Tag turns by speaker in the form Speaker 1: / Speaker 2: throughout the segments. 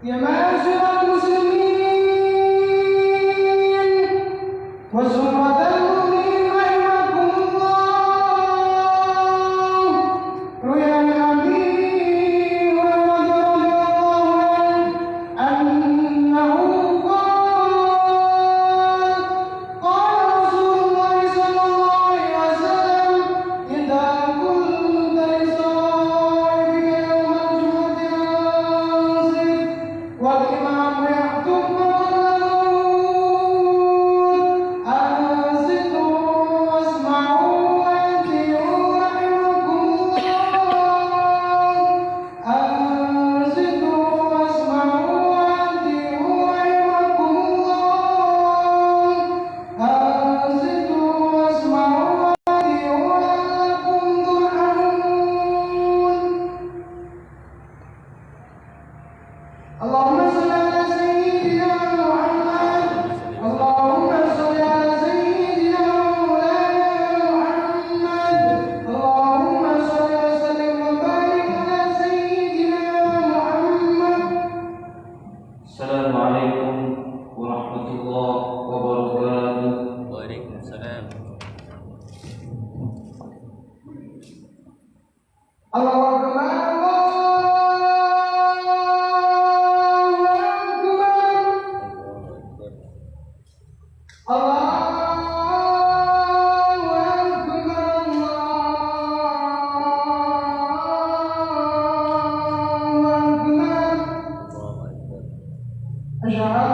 Speaker 1: يا معاشر المسلمين وزمرة المؤمنين رحمكم الله. روي عن أبي هريرة رضي الله عنه أنه قال قال رسول الله صلى الله عليه وسلم إذا كنت لصاحبك يوم الجمعة أنصت والإمام يخطب أنصتوا واسمعوا وأطيعوا رحمكم الله. أنصتوا واسمعوا وأطيعوا رحمكم الله. أنصتوا واسمعوا وأطيعوا لعلكم ترحمون. اللهم صل على سيدنا محمد. اللهم صل على سيدنا مولانا محمد. اللهم صل وسلم وبارك على سيدنا محمد.
Speaker 2: السلام عليكم ورحمة الله وبركاته.
Speaker 3: Waalaikumsalam.
Speaker 1: Allahu Akbar. Allahu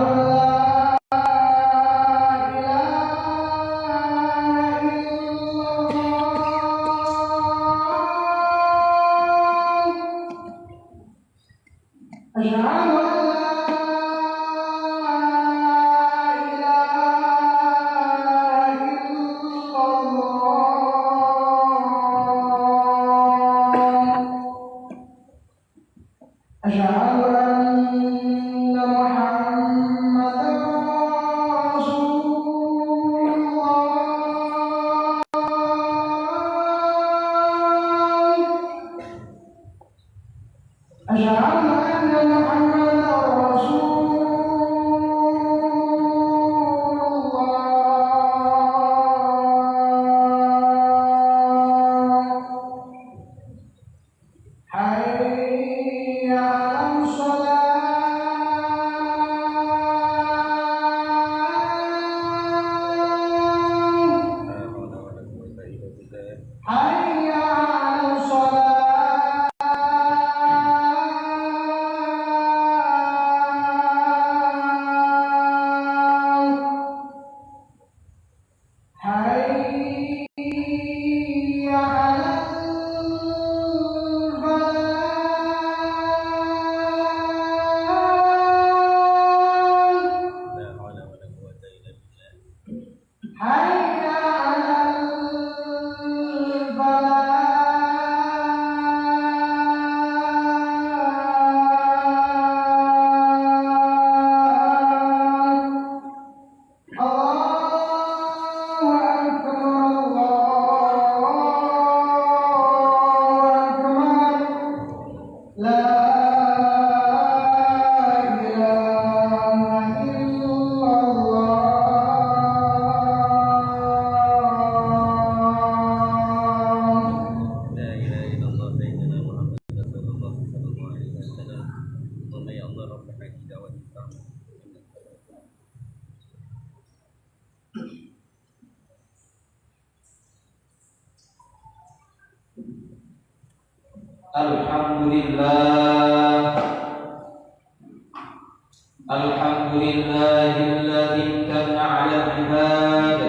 Speaker 2: Alhamdulillahilladzi imtana 'ala al-'ibad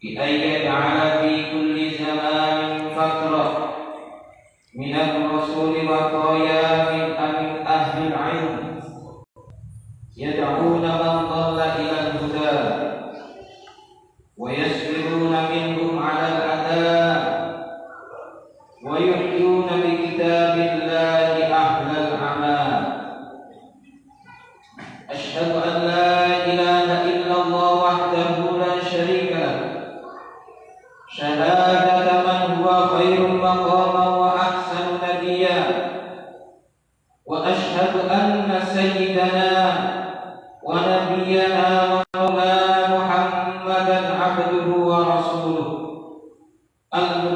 Speaker 2: bi an yaj'ala fi kulli zamanin fatrah min ar-rasul wa tayamin min ahli al-'ilm yad'una man dhalla ila al-huda wa yasbiruna minhum 'ala al-'adab wa yuhyuna bi kitabillahi ahla al-'amal. أشهد أن لا إله إلا الله وحده لا شريك له شهادة من هو خير مقاما وأحسن نبيا وأشهد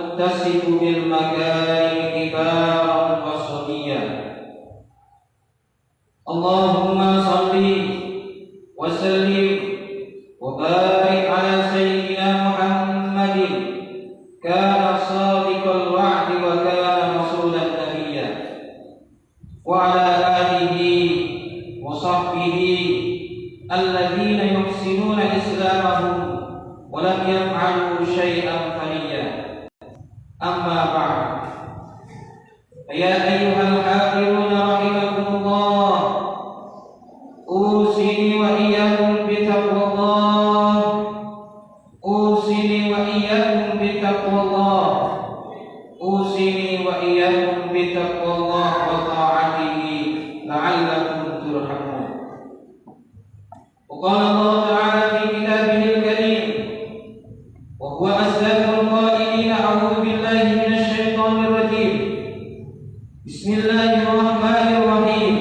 Speaker 2: المتصف بالمكارم كبارا وصبيا. اللهم صل وسلم وبارك على سيدنا محمد كان صادق الوعد وكان رسولا نبيا، وعلى آله وصحبه الذين يحسنون إسلامهم ولم يفعلوا شيئا فريا. أما بعد، فيا أيها الحاضرون رحمكم الله، أوصيني وإياكم بتقوى الله، أوصيني وإياكم بتقوى الله، أوصيني وإياكم بتقوى الله وطاعته لعلكم ترحمون. وقال الله تعالى في كتابه الكريم وهو أصدق القائلين: أعوذ بالله من الشيطان الرجيم، بسم الله الرحمن الرحيم،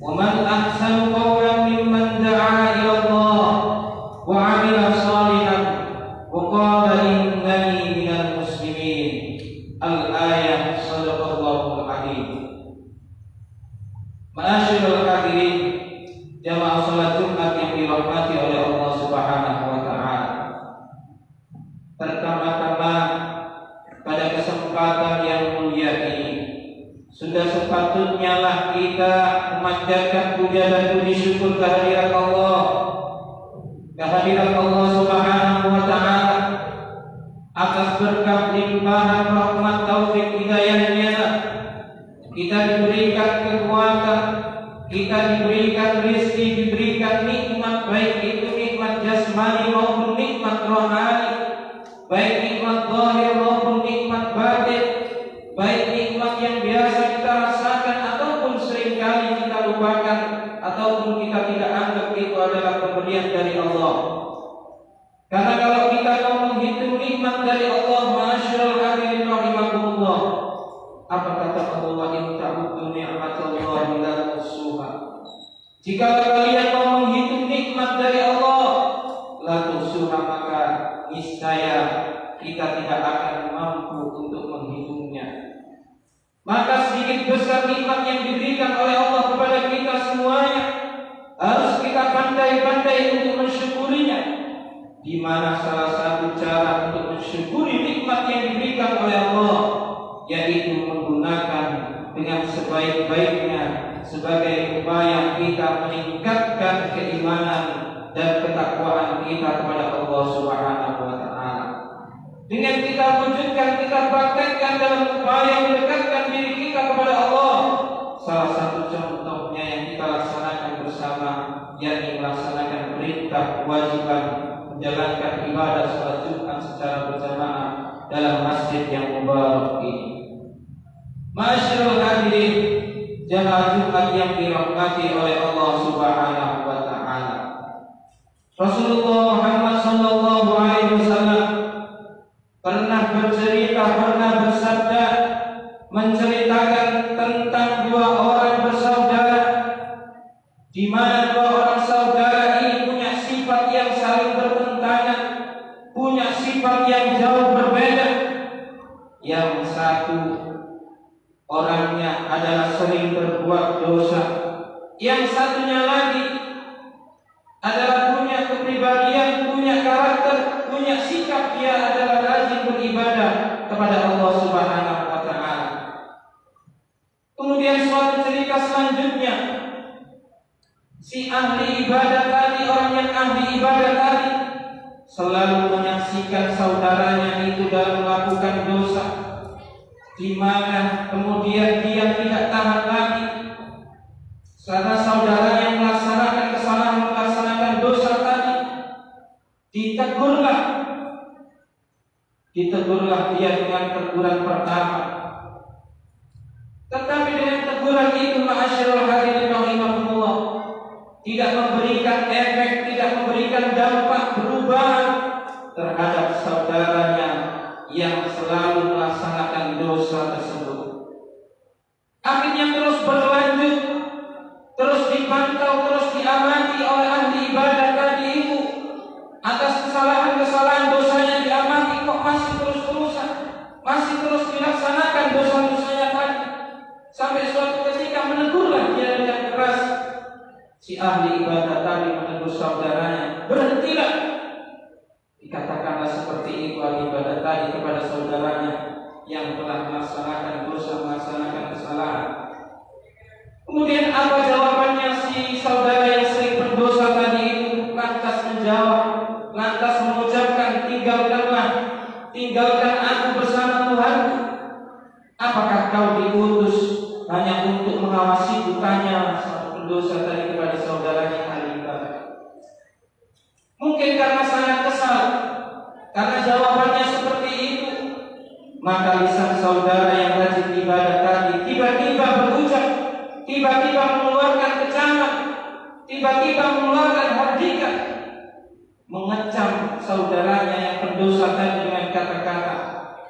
Speaker 2: ومن أحسن قولا ممن دعا إلى الله وعمل صالحا وقال إنني من المسلمين. الآية. صدق الله العظيم. Ma'asyiral hadirin jamaah salat Jumat yang dirahmati oleh Allah Subhanahu wa taala. Pertama-tama, pada kesempatan yang mulia ini sudah sepatutnya lah kita memanjatkan puja dan puji syukur kehadirat Allah, kehadirat Allah Subhanahu wa taala atas berkat limpahan rahmat taufik hidayahnya. Kita diberikan kekuatan, kita diberikan rezeki, diberikan nikmat, baik itu nikmat jasmani maupun nikmat rohani, baik nikmat zahir maupun nikmat batin, baik nikmat yang biasa kita rasakan ataupun seringkali kita lupakan ataupun kita tidak anggap itu adalah pemberian dari Allah. Karena kalau kita mau menghitung nikmat dari Allah, ma'asyiral hadirin rahimakumullah, apa kata Allah, in ta'uddu ni'matallahi la tuhsuha. Jika kalian mau menghitung nikmat dari Allah, la tuhsuha, maka niscaya kita tidak akan mampu untuk menghitungnya. Maka sedikit besar nikmat yang diberikan oleh Allah kepada kita semuanya harus kita pandai-pandai untuk mensyukurinya. Di mana salah satu cara untuk mensyukuri nikmat yang diberikan oleh Allah yaitu menggunakan dengan sebaik-baiknya sebagai upaya kita meningkatkan keimanan dan ketakwaan kita kepada Allah Subhanahu wa taala. Dengan kita wujudkan, kita praktekkan dalam upaya mendekatkan diri kita kepada Allah. Salah satu contohnya yang kita laksanakan bersama, yakni melaksanakan perintah kewajiban menjalankan ibadah salat Jumat secara berjamaah dalam masjid yang mubarak ini. Ma'asyiral hadirin jamaah Jumat yang dirahmati oleh Allah Subhanahu wa taala. Rasulullah Muhammad sallallahu alaihi wasallam pernah bercerita, pernah bersabda, menceritakan tentang dua orang bersaudara, di mana dua orang saudara ini punya sifat yang saling bertentangan, punya sifat yang jauh berbeda. Yang satu orangnya adalah sering berbuat dosa, yang satunya lagi adalah punya kepribadian, punya karakter, punya sikap, dia adalah rajin beribadah kepada Allah Subhanahu wa taala. Kemudian suatu cerita selanjutnya, si ahli ibadah tadi, orang yang ahli ibadah tadi selalu menyaksikan saudaranya itu dalam melakukan dosa, di mana kemudian dia tidak tahan lagi karena saudaranya melaksanakan kesalahan, melaksanakan dosa tadi. Ditegurlah dia dengan teguran pertama. Tetapi dengan teguran itu, ma'asyiral hadirin rahimakumullah, tidak memberikan efek, tidak memberikan dampak perubahan terhadap saudaranya yang selalu melaksanakan dosa tersebut. Akhirnya terus berlanjut, terus dipantau, terus diamati oleh ahli ibadah tadi itu. Atas kesalahan-kesalahan dosanya diamati, kok masih terus-terusan. masih terus dilaksanakan dosa-dosanya tadi, sampai suatu ketika menegurlah dia dengan keras. Si ahli ibadah tadi menegur saudaranya, berhentilah. Dikatakanlah seperti itu ahli ibadah tadi kepada saudaranya yang telah melaksanakan dosa, melaksanakan kesalahan. Kemudian apa jawabannya si saudara yang sering berdosa tadi itu? Lantas menjawab, lantas mengucapkan, tinggalkan aku bersama Tuhanku. Apakah kau diutus hanya untuk mengawasi? Tanya satu pendosa tadi kepada saudaranya ahli ibadah. Mungkin karena sangat kesal, karena jawabannya seperti itu, maka lisan saudara yang rajin ibadah tadi tiba-tiba berucap, tiba-tiba mengeluarkan kecaman, tiba-tiba mengeluarkan hardikan, mengecam saudaranya yang berdosa tadi dengan kata-kata,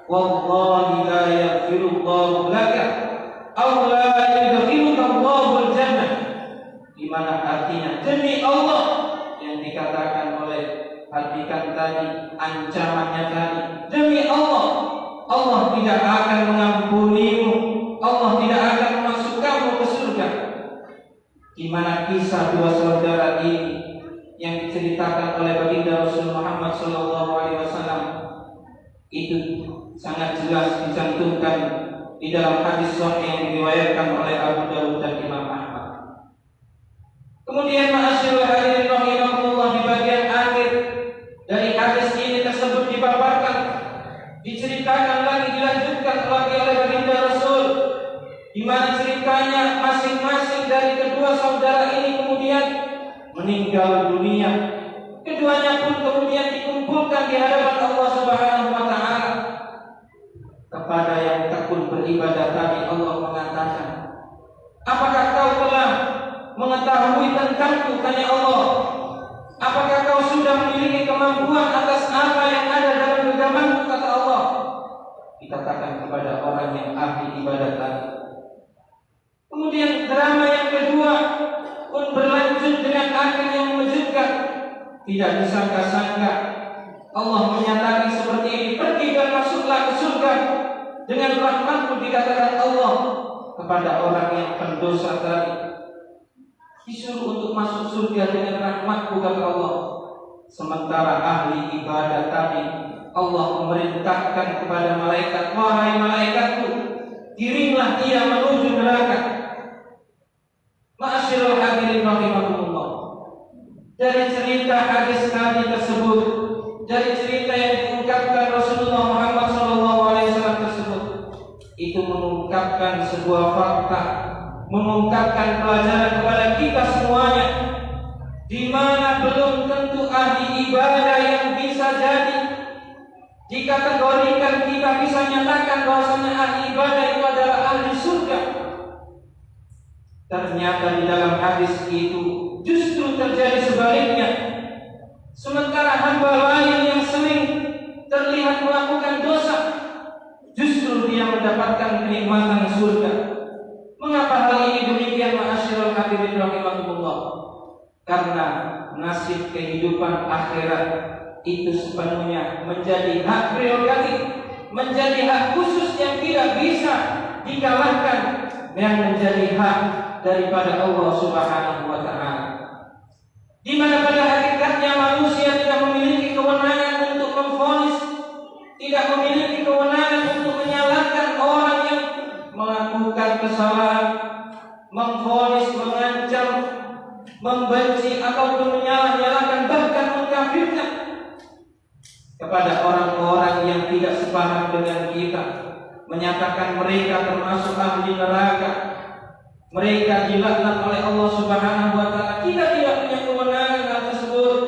Speaker 2: wallahi la yaghfirullahu laka aw la yudkhiluka Allahul jannah, di mana artinya demi Allah yang dikatakan oleh hardikan tadi, ancamannya tadi, demi Allah, Allah tidak akan mengampunimu, Allah tidak akan memasukkanmu ke surga. Di mana kisah dua saudara ini yang diceritakan oleh baginda Rasul Muhammad SAW itu sangat jelas dicantumkan di dalam hadis sahih yang diriwayatkan oleh Abu Dawud dan Imam Ahmad. Kemudian ma'asyiral hadirin rahimakumullah, di bagian akhir dari hadis ini tersebut dipaparkan, diceritakan lagi, dilanjutkan lagi oleh baginda Rasul, di mana ceritanya masing-masing dari kedua saudara ini kemudian meninggal dunia. Keduanya pun kemudian dikumpulkan di hadapan Allah Subhanahu wa taala. Kepada yang tekun beribadah tadi Allah mengatakan, apakah kau telah mengetahui tentangku, tanya Allah? Apakah kau sudah memiliki kemampuan atas apa yang ada dalam genggamanku, kata Allah. Dikatakan kepada orang yang ahli ibadah tadi. Kemudian drama yang kedua pun berlanjut dengan akhir yang mengejutkan. Tidak disangka-sangka Allah menyatakan seperti ini, pergi dan masuklah ke surga dengan rahmatku, dikatakan Allah kepada orang yang pendosa tadi. Disuruh untuk masuk surga dengan rahmatku, kata Allah. Sementara ahli ibadah tadi Allah memerintahkan kepada malaikat, wahai malaikatku, kirimlah dia menuju neraka. Ma'asyiral hadirin rahimakumullah, dari cerita hadis tadi tersebut, dari cerita yang diungkapkan Rasulullah Muhammad SAW tersebut, itu mengungkapkan sebuah fakta, mengungkapkan pelajaran kepada kita semuanya, di mana belum tentu ahli ibadah yang bisa jadi dikategorikan kita bisa nyatakan bahwasanya ahli ibadah itu adalah ahli surga. Ternyata di dalam hadis itu justru terjadi sebaliknya. Sementara hamba lain yang sering terlihat melakukan dosa, justru dia mendapatkan kenikmatan surga. Mengapa hal ini demikian, ma'asyiral hadirin rahimakumullah? Karena nasib kehidupan akhirat itu sepenuhnya menjadi hak prerogatif, menjadi hak khusus yang tidak bisa dikalahkan, yang menjadi hak daripada Allah Subhanahu wa taala. Di mana pada hakikatnya manusia tidak memiliki kewenangan untuk memvonis, tidak memiliki kewenangan untuk menyalahkan orang yang melakukan kesalahan, memvonis, mengancam, membenci ataupun menyalahkan, bahkan mengkafirkan kepada orang-orang yang tidak sepaham dengan kita, menyatakan mereka termasuk ahli neraka, mereka dilaknat oleh Allah Subhanahu wa taala. Kita tidak punya kewenangan hal tersebut,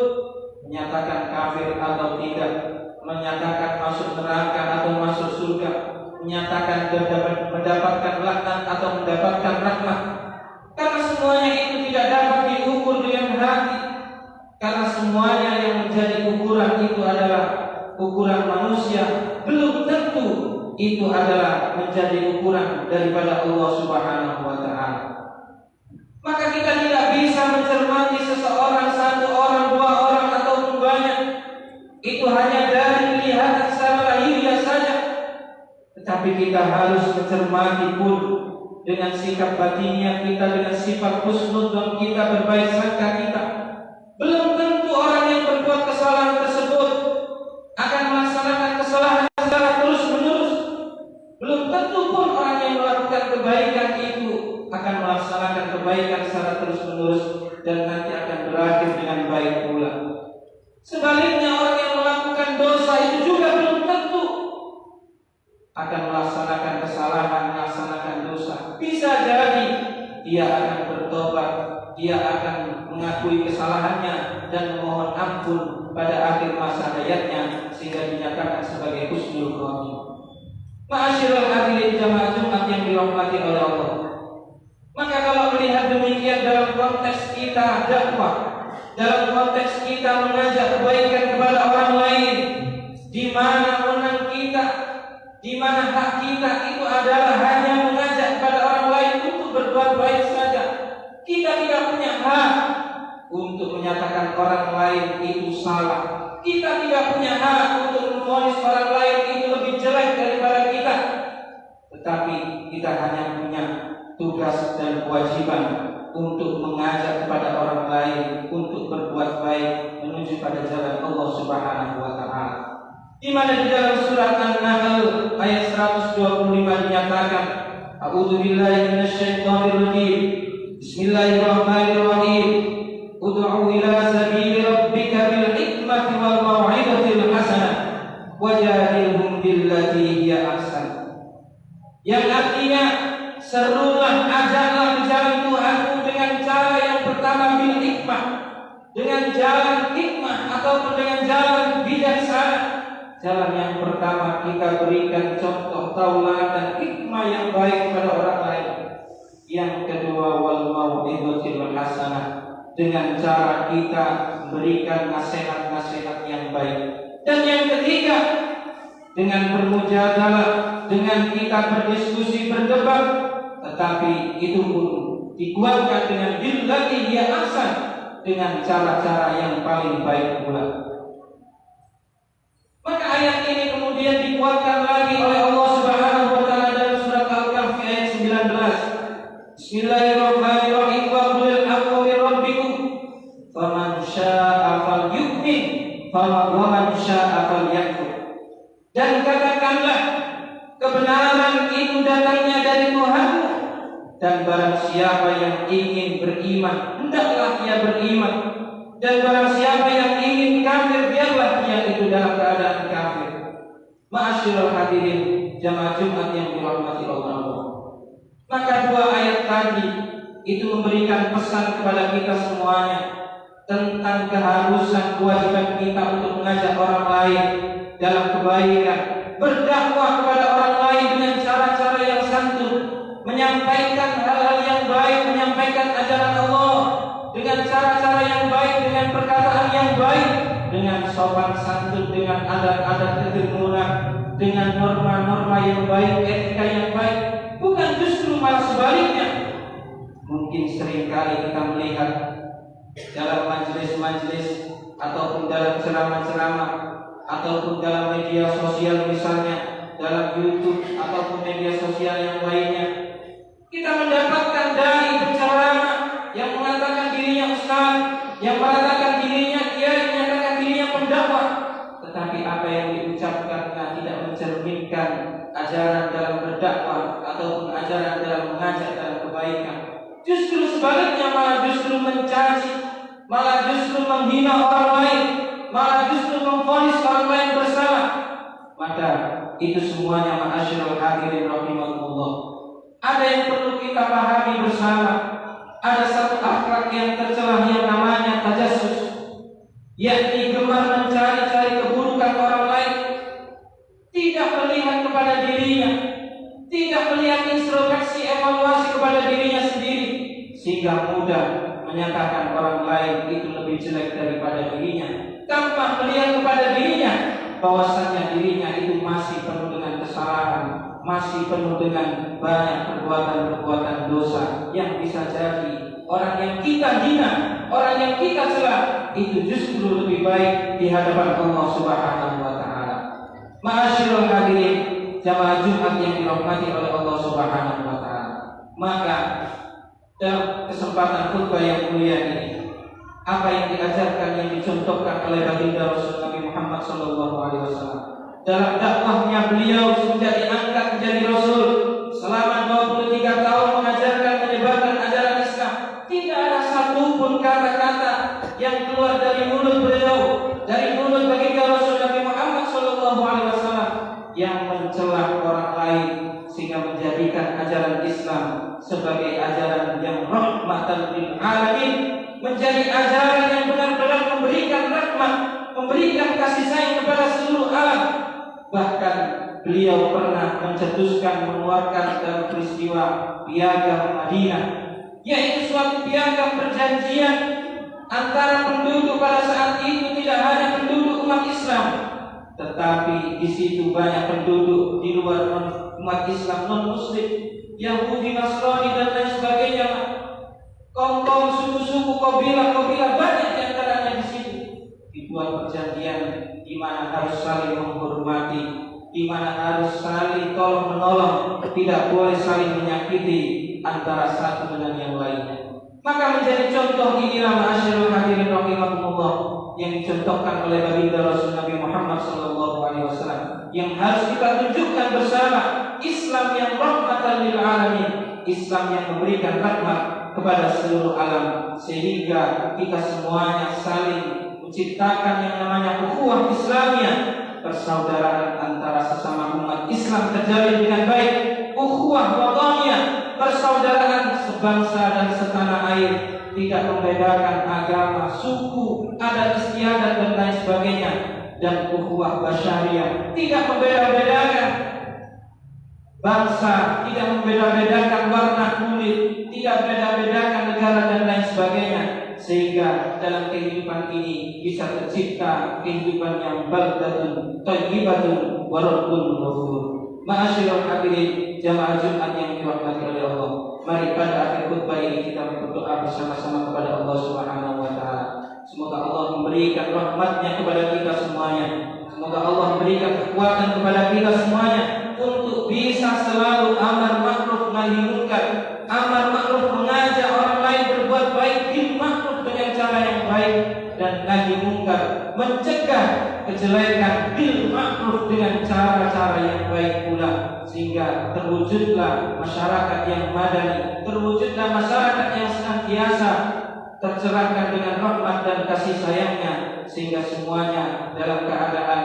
Speaker 2: menyatakan kafir atau tidak, menyatakan masuk neraka atau masuk surga, menyatakan mendapatkan laknat atau mendapatkan rahmat. Karena semuanya itu tidak dapat diukur dengan hati. Karena semuanya yang menjadi ukuran itu adalah ukuran manusia, belum tentu itu adalah menjadi ukuran daripada Allah Subhanahu wa taala. Maka kita tidak bisa mencermati seseorang, satu orang, dua orang ataupun banyak, itu hanya dari kelihatan secara lahiriah saja. Tetapi kita harus mencermati pun dengan sikap batinnya kita, dengan sifat husnudzon kita, berbaik sangka kita. Belum tentu orang yang berbuat kesalahan tersebut akan melaksanakan kesalahan secara terus-menerus. Belum tentu pun orang yang melakukan kebaikan itu akan melaksanakan kebaikan secara terus-menerus dan nanti akan berakhir dengan baik pula. Sebaliknya, orang yang melakukan dosa itu juga belum tentu akan melaksanakan kesalahan, melaksanakan dosa. Bisa jadi dia akan bertobat, dia akan mengakui kesalahannya dan memohon ampun pada akhir masa hayatnya sehingga dinyatakan sebagai husnul khotimah. Ma'asyiral hadirin jamaah Jumat yang dirahmati oleh Allah. Maka kalau melihat demikian dalam konteks kita dakwah, dalam konteks kita mengajak kebaikan kepada orang lain, di mana menang kita, di mana hak kita itu adalah hanya mengajak kepada orang lain untuk berbuat baik saja. Kita tidak punya hak untuk menyatakan orang lain itu salah. Kita tidak punya hak untuk memvonis orang lain itu lebih jelek daripada kita. Tetapi kita hanya punya tugas dan kewajiban untuk mengajak kepada orang lain untuk berbuat baik menuju pada jalan Allah Subhanahu wa taala. Di mana di dalam surat An-Nahl ayat 125 dinyatakan, A'udzubillahi minasyaitonir rajim. Bismillahirrahmanirrahim. Ud'u ila sabili rabbika bil hikmati wal mau'izatil hasanah wajadilhum billati hiya ahsan. Yang artinya, serulah, ajaklah ke jalan Tuhanmu dengan cara yang pertama bil hikmah, dengan jalan hikmah ataupun dengan jalan bijaksana. Jalan yang pertama kita berikan contoh tauladan hikmah yang baik kepada orang lain. Yang kedua wal mau'izatil hasanah, dengan cara kita berikan nasihat-nasihat yang baik. Dan yang ketiga, dengan bermujadalah, dengan kita berdiskusi, berdebat, tetapi itu pun dikuatkan dengan billati hiya ahsan, dengan cara-cara yang paling baik pula. Maka ayat ini kemudian dikuatkan lagi oleh Allah Subhanahu wa taala dalam surat Al-Kahfi ayat 19. Bismillahirrahmanirrahim. Wa qulil haqqu min rabbikum faman syaa'a falyu'min wa man syaa'a falyakfur. Dan katakanlah, kebenaran itu datangnya dari Tuhanmu, dan barang siapa yang ingin beriman hendaklah ia beriman, dan barang siapa yang ingin kafir biarlah dia itu dalam keadaan kafir. Ma'asyiral hadirin jamaah Jumat yang dirahmati Allah. Maka dua ayat tadi itu memberikan pesan kepada kita semuanya tentang keharusan kewajiban kita untuk mengajak orang lain dalam kebaikan, berdakwah kepada orang lain dengan cara-cara yang santun, menyampaikan hal-hal yang baik, menyampaikan ajaran Allah dengan cara-cara yang baik, dengan perkataan yang baik, dengan sopan santun, dengan adat-adat keturunan, dengan norma-norma yang baik, etika yang baik. Bukan justru malah sebaliknya. Mungkin seringkali kita melihat dalam majelis-majelis ataupun dalam ceramah-ceramah ataupun dalam media sosial, misalnya dalam YouTube ataupun media sosial yang lainnya, kita mendapatkan dai penceramah yang mengatakan dirinya ustaz, yang mengatakan dirinya kiai, menyatakan dirinya pendakwah, tetapi apa yang diucapkannya tidak mencerminkan ajaran dalam berdakwah ataupun ajaran dalam mengajak dalam kebaikan. Justru sebaliknya, malah justru mencaci, malah justru menghina orang lain, malah justru memvonis orang lain bersalah. Maka itu semuanya ma'asyiral hadirin rahimakumullah, ada yang perlu kita pahami bersama. Ada satu akhlak yang tercela yang namanya tajassus, yakni gemar mencari-cari keburukan orang lain, tidak melihat kepada dirinya, tidak melihat introspeksi evaluasi kepada dirinya sendiri, sehingga mudah menyatakan orang lain itu lebih jelek daripada dirinya, tanpa melihat kepada dirinya bahwasannya dirinya itu masih penuh dengan kesalahan, masih penuh dengan banyak perbuatan-perbuatan dosa yang bisa jadi orang yang kita hina, orang yang kita cela itu justru lebih baik di hadapan Allah Subhanahu wa taala. Ma'asyiral hadirin, jamaah Jumat yang dirahmati oleh Allah Subhanahu wa taala. Maka dalam kesempatan khutbah yang mulia ini, apa yang diajarkan, yang dicontohkan oleh baginda Rasul Nabi Muhammad SAW dalam dakwahnya beliau sudah diangkat menjadi Rasul selama 23 tahun mengajarkan, menyebarkan ajaran Islam. Tidak ada satupun kata-kata yang keluar dari mulut beliau, dari mulut baginda Rasul Nabi Muhammad SAW yang mencela orang lain, sehingga menjadikan ajaran Islam sebagai ajaran yang rahmatan lil alamin, menjadi ajaran yang benar-benar memberikan rahmat, memberikan kasih sayang kepada seluruh alam. Bahkan beliau pernah mencetuskan, mengeluarkan dalam peristiwa Piagam Madinah, yaitu suatu piagam perjanjian antara penduduk pada saat itu, tidak hanya penduduk umat Islam, tetapi di situ banyak penduduk di luar umat Islam, non-Muslim, Yahudi, Nasrani dan lain sebagainya, kaum-kaum, suku-suku, kabilah-kabilah, banyak di antaranya di situ. Dibuat perjanjian di mana harus saling menghormati, di mana harus saling tolong menolong, tidak boleh saling menyakiti antara satu dengan yang lainnya. Maka menjadi contoh inilah ma'asyiral hadirin rahimakumullah yang dicontohkan oleh baginda Rasul Nabi Muhammad SAW, yang harus kita tunjukkan bersama. Islam yang rahmatan lil alamin, Islam yang memberikan rahmat kepada seluruh alam, sehingga kita semuanya saling menciptakan yang namanya ukhuwah Islamiyah, persaudaraan antara sesama umat Islam terjalin dengan baik, ukhuwah wataniyah, persaudaraan sebangsa dan setanah air, tidak membedakan agama, suku, adat istiadat dan lain sebagainya, dan ukhuwah basyariah, tidak membeda-bedakan bangsa, tidak membeda-bedakan warna kulit, tidak membeda-bedakan negara dan lain sebagainya, sehingga dalam kehidupan ini bisa tercipta kehidupan yang baldatun thayyibatun wa rabbun ghafur. Ma'asyiral hadirin jamaah Jumat yang dirahmati oleh Allah, mari pada akhir khutbah ini kita berdoa bersama-sama kepada Allah Subhanahu wa taala. Semoga Allah memberikan rahmat-Nya kepada kita semuanya. Semoga Allah memberikan kekuatan kepada kita semuanya untuk bisa selalu amar ma'ruf nahi munkar, amar ma'ruf mengajak orang lain berbuat baik, bil ma'ruf dengan cara yang baik, dan nahi munkar mencegah kejelekan bil ma'ruf dengan cara-cara yang baik pula, sehingga terwujudlah masyarakat yang madani, terwujudlah masyarakat yang senantiasa tercerahkan dengan rahmat dan kasih sayangnya, sehingga semuanya dalam keadaan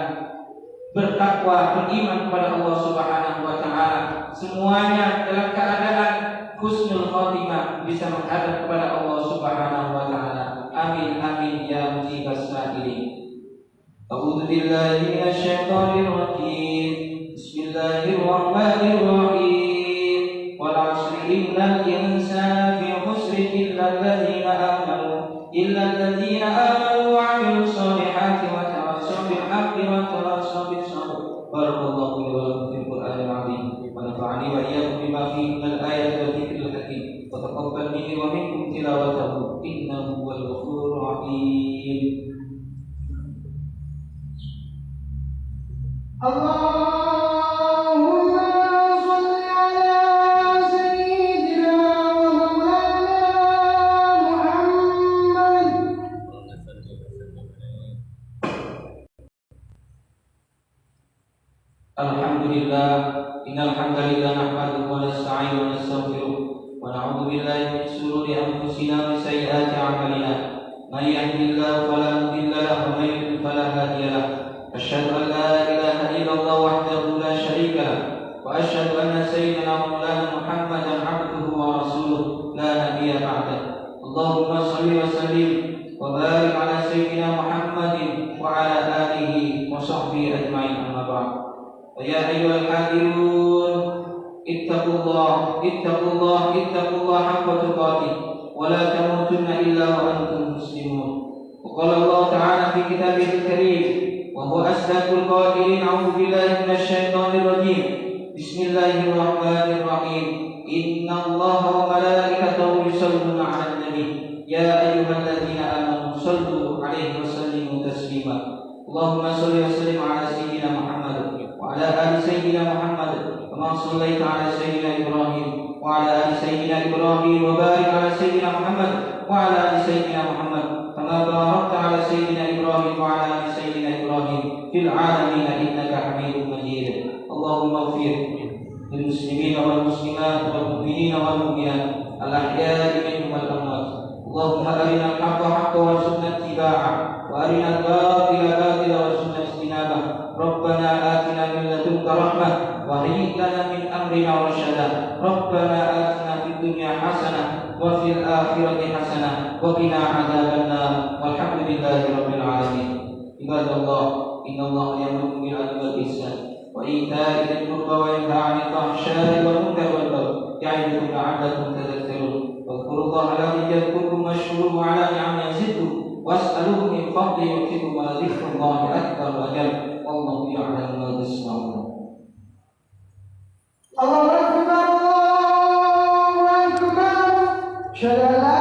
Speaker 2: bertakwa, beriman kepada Allah Subhanahu wa taala, semuanya dalam keadaan husnul khotimah, bisa menghadap kepada Allah Subhanahu wa taala. Amin amin ya mujibas sa'ilin. A'udzu billahi minasy syaithanir rajim. Bismillahirrahmanirrahim. Wal 'ashri innal insana fi khusrin illa alladziina amanu wa 'amilus shalihati wa tawassaw bil haqqi wa tawassaw bis sabr. Barakallahu li wa lakum fil Qur'anil 'azim wa nafa'ani wa iyyakum bima fihi minal ayati wa dzikril hakim. Wa taqabbal minni wa minkum tilawatahu innahu huwal ghafurur rahim.
Speaker 1: Allahumma shalli ala sayyidina wa maulana Muhammad.
Speaker 2: Alhamdulillah, innal hamdalillah nahmaduhu wa nasta'inuhu wa nastaghfiruh wa na'udzu billahi min shururi anfusina wa sayyiati a'malina. May yahdihillahu fala mudilla lahu wa may yudlil fala hadiya lahu. Asyhadu an la ilaha illallah wahdahu la syarika lahu wa asyhadu anna sayyidina maulana Muhammadan 'abduhu wa rasuluh la nabiyya ba'dahu. Allahumma shalli wa sallim wa barik ala sayyidina Muhammadin wa ala alihi wa sahbihi ajma'in, amma ba'd. Ya ayyuhal hadirun, ittaqullah haqqa tuqatih wa la tamutunna illa wa antum muslimun. Wa qala Allah ta'ala fi kitabihil karim wa huwa asdaqul qailin, a'udzu billahi minasy syaithanir rajim. Bismillahirrahmanirrahim. Innallaha wa malaikatahu yusholluna 'alan nabi ya ayyuhalladzina amanu shallu 'alaihi wa sallimu taslima. Allahumma shalli wa sallim ala sayyidina Muhammad wa وعلى آل سيدنا محمد كما صليت على سيدنا إبراهيم وعلى آل سيدنا إبراهيم وبارك على سيدنا محمد وعلى آل سيدنا محمد كما باركت على سيدنا إبراهيم وعلى آل سيدنا إبراهيم في العالمين إنك حميد مجيد. اللهم اغفر للمسلمين والمسلمات والمؤمنين والمؤمنات الأحياء منهم والأموات. اللهم أرنا الحق حقا وارزقنا اتباعه وأرنا الباطل باطلا وارزقنا اجتنابه. ربنا آتنا من لدنك رحمة وهيئ لنا من أمرنا رشدا. ربنا آتنا في الدنيا حسنة وفي الآخرة حسنة وقنا عذاب النار والحمد لله رب العالمين. عباد الله إن الله يأمركم بالعدل والإحسان وإيتاء ذي القربى وينهى عن الفحشاء والمنكر والبغي يعظكم لعلكم تذكرون. واذكروا الله العظيم يذكركم واشكروه على نعمه يزدكم واسألوه من فضله يؤتكم وذكر الله أكبر وأجل والله يعلم ما تسمعون.
Speaker 1: الله أكبر الله أكبر. أشهد أن لا